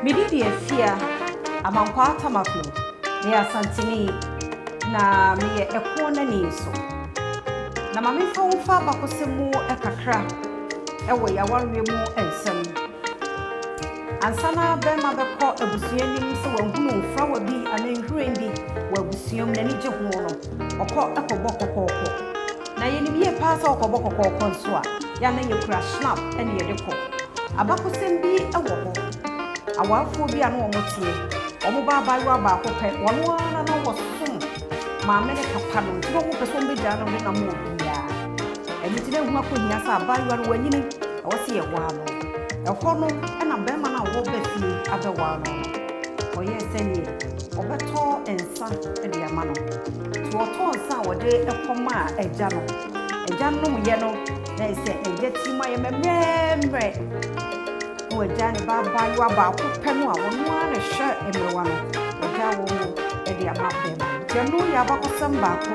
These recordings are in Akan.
Mididi efia amankwa tamaflo ne asantini na me eko na ni so na mame fa bakosemu ekakra ewo yawarwe mu ensem ansana be ma bekọ abusuanim se wanhunu frawa bi anenhweren bi wa abusuam na ni je ho no okọ ekobokokoko na yenim ye pa sa okobokokoko nso a ya na ye kura snap ene ye dekọ abakosem bi ewo ho awafo bi anu omotie omo baba yo aba akopẹ wono ana na wosom ma me ne papa no nti wo person be gya no na mo bia emiti ne hu akohia sa aba yo no wanyini wo se ye wa no ekọ no na be ma na wo ba fie abewa no oye senie obeto ensa e de ama no ti wo to ensa wo de ekoma egya no mu ye no na ise egya ti ma ye memre wajani baba yo aba akopẹ no a wono ana hwe emrewa no wajja wo e de ama bem jeno ya bakosem baako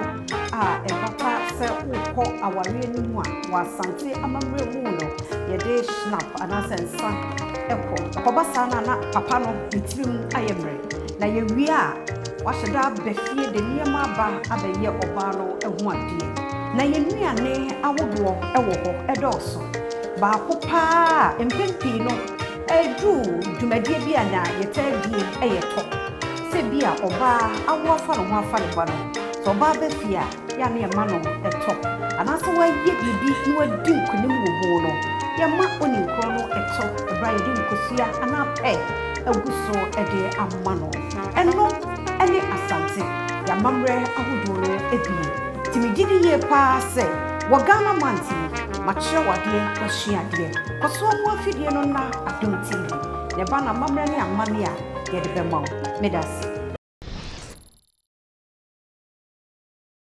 a ebata se ukọ aware ni mu a wasante amamre mu no ye de snap anasensa ekoba sana na papa no bitirim ayemre na ye wi a waheda befie de niema aba abeye oba no ehu ade na ye nuane awodo ewo ho edoso baako pa empempi no edu dwumadie bi ana yetadie eyeto se bia oba awo afa no ho afa ne ba no so oba befia ya na ema no eto anase wa ye bibi no adi nkonim wo ho no ya ma oni nkro no eto ebra ye di nkosua ana pe aguso ede amma no eno ene asante ya mamre ahodo no ebi timigidi ye pa se wagama manti machira wade wahyiade koso mo afidie no na adom TV ne ba na mamre ne amane a ye de bema medasi